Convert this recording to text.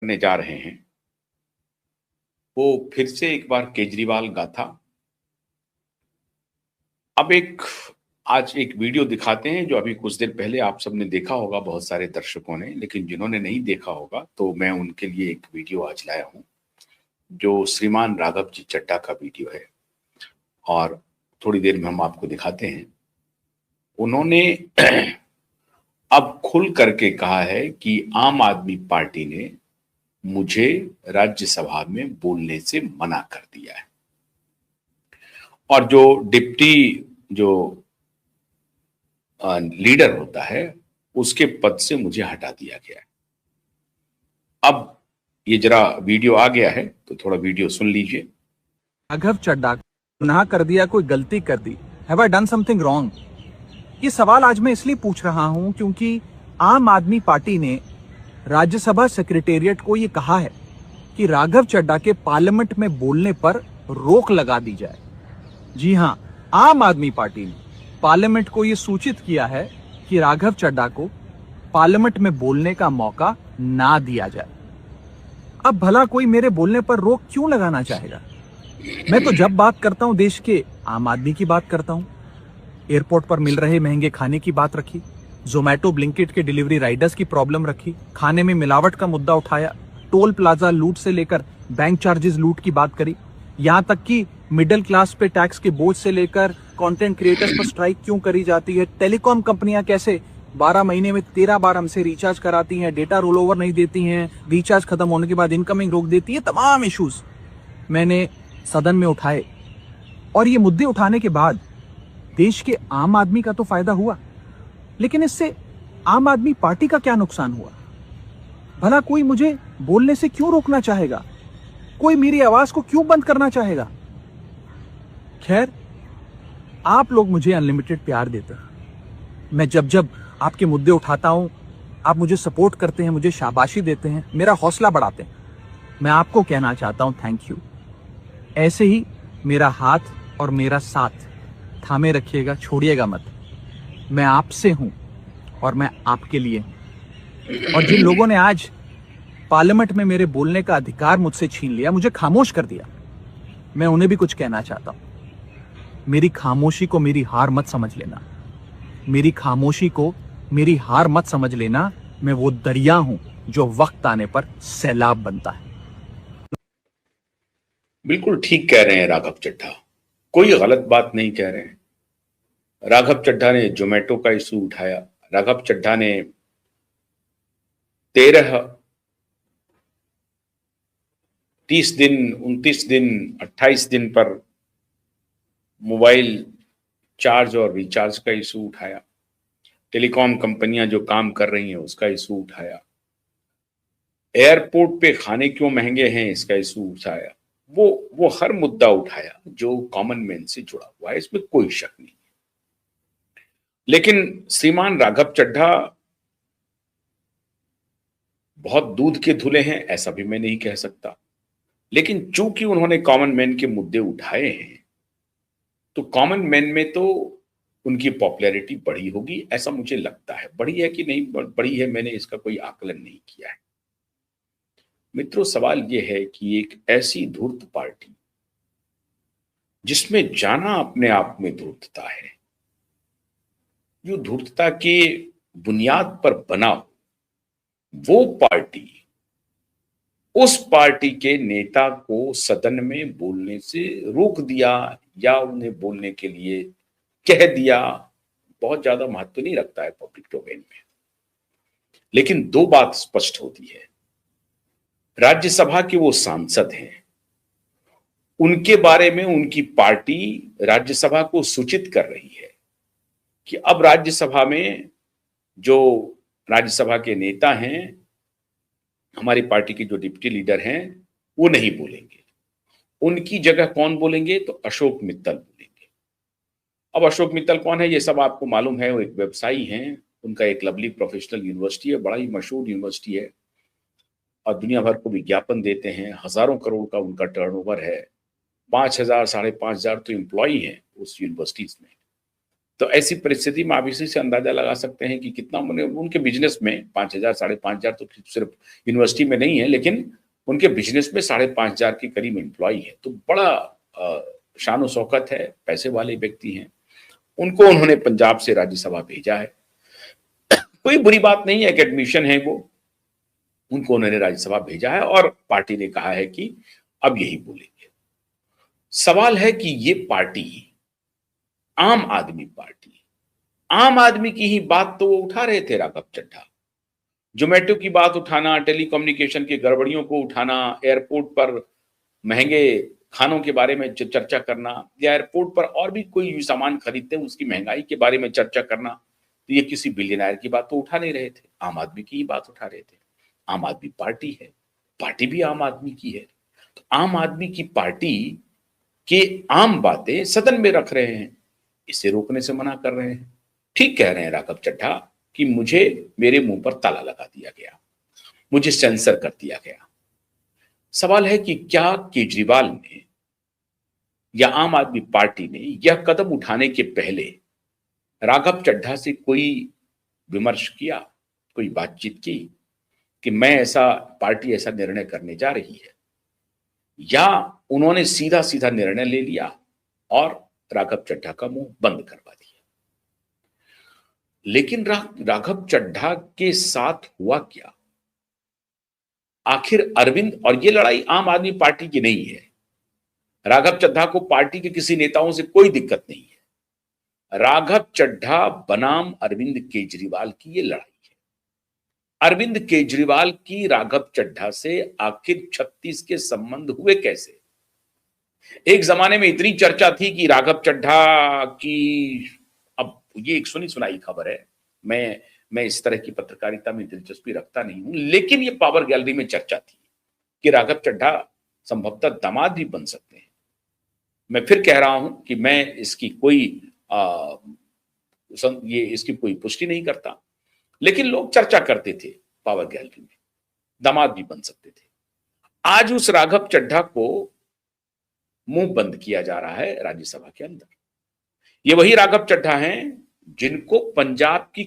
करने जा रहे हैं वो फिर से एक बार केजरीवाल गाथा। अब आज एक वीडियो दिखाते हैं जो अभी कुछ देर पहले आप सबने देखा होगा, बहुत सारे दर्शकों ने, लेकिन जिन्होंने नहीं देखा होगा तो मैं उनके लिए एक वीडियो आज लाया हूं जो श्रीमान राघव जी चड्ढा का वीडियो है और थोड़ी देर में हम आपको दिखाते हैं। उन्होंने अब खुल करके कहा है कि आम आदमी पार्टी ने मुझे राज्यसभा में बोलने से मना कर दिया है और जो डिप्टी जो लीडर होता है उसके पद से मुझे हटा दिया गया है। अब ये जरा वीडियो आ गया है तो थोड़ा वीडियो सुन लीजिए। राघव चड्ढा गुनाह कर दिया, कोई गलती कर दी, have I done something wrong? ये सवाल आज मैं इसलिए पूछ रहा हूं क्योंकि आम आदमी पार्टी ने राज्यसभा सेक्रेटेरिएट को ये कहा है कि राघव चड्ढा के पार्लियामेंट में बोलने पर रोक लगा दी जाए। जी हां, आम आदमी पार्टी ने पार्लियामेंट को ये सूचित किया है कि राघव चड्ढा को पार्लियामेंट में बोलने का मौका ना दिया जाए। अब भला कोई मेरे बोलने पर रोक क्यों लगाना चाहेगा? मैं तो जब बात करता हूं देश के आम आदमी की बात करता हूं। एयरपोर्ट पर मिल रहे महंगे खाने की बात रखी, जोमैटो ब्लिंकिट के डिलीवरी राइडर्स की प्रॉब्लम रखी, खाने में मिलावट का मुद्दा उठाया, टोल प्लाजा लूट से लेकर बैंक चार्जेस लूट की बात करी, यहां तक कि मिडिल क्लास पे टैक्स के बोझ से लेकर कंटेंट क्रिएटर्स पर स्ट्राइक क्यों करी जाती है, टेलीकॉम कंपनियां कैसे 12 महीने में 13 बार हमसे रिचार्ज कराती हैं, डेटा रोल ओवर नहीं देती हैं, रिचार्ज खत्म होने के बाद इनकमिंग रोक देती है, तमाम इश्यूज मैंने सदन में उठाए। और ये मुद्दे उठाने के बाद देश के आम आदमी का तो फायदा हुआ, लेकिन इससे आम आदमी पार्टी का क्या नुकसान हुआ? भला कोई मुझे बोलने से क्यों रोकना चाहेगा? कोई मेरी आवाज को क्यों बंद करना चाहेगा? खैर, आप लोग मुझे अनलिमिटेड प्यार देते हैं। मैं जब जब आपके मुद्दे उठाता हूं, आप मुझे सपोर्ट करते हैं, मुझे शाबाशी देते हैं, मेरा हौसला बढ़ाते हैं। मैं आपको कहना चाहता हूं थैंक यू। ऐसे ही मेरा हाथ और मेरा साथ थामे रखिएगा, छोड़िएगा मत। मैं आपसे हूं और मैं आपके लिए हूं। और जिन लोगों ने आज पार्लियामेंट में मेरे बोलने का अधिकार मुझसे छीन लिया, मुझे खामोश कर दिया, मैं उन्हें भी कुछ कहना चाहता हूं। मेरी खामोशी को मेरी हार मत समझ लेना। मेरी खामोशी को मेरी हार मत समझ लेना। मैं वो दरिया हूं जो वक्त आने पर सैलाब बनता है। बिल्कुल ठीक कह रहे हैं राघव चड्ढा, कोई गलत बात नहीं कह रहे हैं। राघव चड्ढा ने जोमेटो का इशू उठाया, राघव चड्ढा ने 30 दिन 29 दिन 28 दिन पर मोबाइल चार्ज और रिचार्ज का इशू उठाया, टेलीकॉम कंपनियां जो काम कर रही हैं उसका इशू उठाया, एयरपोर्ट पे खाने क्यों महंगे हैं इसका इशू उठाया। वो हर मुद्दा उठाया जो कॉमन मैन से जुड़ा हुआ है, इसमें कोई शक नहीं। लेकिन श्रीमान राघव चड्ढा बहुत दूध के धुले हैं ऐसा भी मैं नहीं कह सकता, लेकिन चूंकि उन्होंने कॉमन मैन के मुद्दे उठाए हैं तो कॉमन मैन में तो उनकी पॉपुलैरिटी बढ़ी होगी, ऐसा मुझे लगता है। बढ़ी है कि नहीं बढ़ी है, मैंने इसका कोई आकलन नहीं किया है। मित्रों, सवाल यह है कि एक ऐसी धूर्त पार्टी जिसमें जाना अपने आप में धूर्तता है, जो धूर्तता के बुनियाद पर बना हो, वो पार्टी उस पार्टी के नेता को सदन में बोलने से रोक दिया या उन्हें बोलने के लिए कह दिया, बहुत ज्यादा महत्व नहीं रखता है पब्लिक डोमेन में। लेकिन दो बात स्पष्ट होती है, राज्यसभा के वो सांसद हैं, उनके बारे में उनकी पार्टी राज्यसभा को सूचित कर रही है कि अब राज्यसभा में जो राज्यसभा के नेता हैं, हमारी पार्टी के जो डिप्टी लीडर हैं, वो नहीं बोलेंगे। उनकी जगह कौन बोलेंगे? तो अशोक मित्तल बोलेंगे। अब अशोक मित्तल कौन है ये सब आपको मालूम है, वो एक व्यवसायी हैं। उनका एक लवली प्रोफेशनल यूनिवर्सिटी है, बड़ा ही मशहूर यूनिवर्सिटी है और दुनिया भर को विज्ञापन देते हैं। हजारों करोड़ का उनका टर्नओवर है, 5,000 5,500 तो एम्प्लॉई हैं उस यूनिवर्सिटीज में। तो ऐसी परिस्थिति में आप इसी से अंदाजा लगा सकते हैं कि कितना उनके बिजनेस में 5,000 5,500 तो सिर्फ यूनिवर्सिटी में नहीं है, लेकिन उनके बिजनेस में 5,500 के करीब एम्प्लॉय है। तो बड़ा शान और शौकत है, पैसे वाले व्यक्ति हैं। उनको उन्होंने पंजाब से राज्यसभा भेजा है। कोई बुरी बात नहीं है, एडमिशन है वो, उनको उन्होंने राज्यसभा भेजा है और पार्टी ने कहा है कि अब यही बोलेंगे। सवाल है कि ये पार्टी आम आदमी पार्टी, आम आदमी की ही बात तो वो उठा रहे थे राघव चड्ढा। जोमेटो की बात उठाना, टेलीकम्युनिकेशन की गड़बड़ियों को उठाना, एयरपोर्ट पर महंगे खानों के बारे में चर्चा करना, या एयरपोर्ट पर और भी कोई सामान खरीदते हैं उसकी महंगाई के बारे में चर्चा करना, तो ये किसी बिलियनर की बात तो उठा नहीं रहे थे, आम आदमी की ही बात उठा रहे थे। आम आदमी पार्टी है, पार्टी भी आम आदमी की है, तो आम आदमी की पार्टी के आम बातें सदन में रख रहे हैं, इसे रोकने से मना कर रहे हैं। ठीक कह रहे हैं राघव चड्ढा कि मुझे मेरे मुंह पर ताला लगा दिया गया, मुझे सेंसर कर दिया गया। सवाल है कि क्या केजरीवाल ने या आम आदमी पार्टी ने यह कदम उठाने के पहले राघव चड्ढा से कोई विमर्श किया, कोई बातचीत की कि मैं ऐसा, पार्टी ऐसा निर्णय करने जा रही है, या उन्होंने सीधा सीधा निर्णय ले लिया और राघव चड्ढा का मुंह बंद करवा दिया। लेकिन राघव चड्ढा के साथ हुआ क्या? आखिर अरविंद, और ये लड़ाई आम आदमी पार्टी की नहीं है, राघव चड्ढा को पार्टी के किसी नेताओं से कोई दिक्कत नहीं है। राघव चड्ढा बनाम अरविंद केजरीवाल की ये लड़ाई है। अरविंद केजरीवाल की राघव चड्ढा से आखिर 36 के संबंध हुए कैसे? एक जमाने में इतनी चर्चा थी कि राघव चड्ढा की, अब ये एक सुनी सुनाई खबर है, मैं इस तरह की पत्रकारिता में दिलचस्पी रखता नहीं हूं, लेकिन ये पावर गैलरी में चर्चा थी कि राघव चड्ढा संभवतः दामाद भी बन सकते हैं। मैं फिर कह रहा हूं कि मैं इसकी कोई पुष्टि नहीं करता, लेकिन लोग चर्चा करते थे पावर गैलरी में, दामाद भी बन सकते थे। आज उस राघव चड्ढा को मुंह बंद किया जा रहा है राज्यसभा के अंदर। ये वही राघव चड्ढा हैं जिनको पंजाब की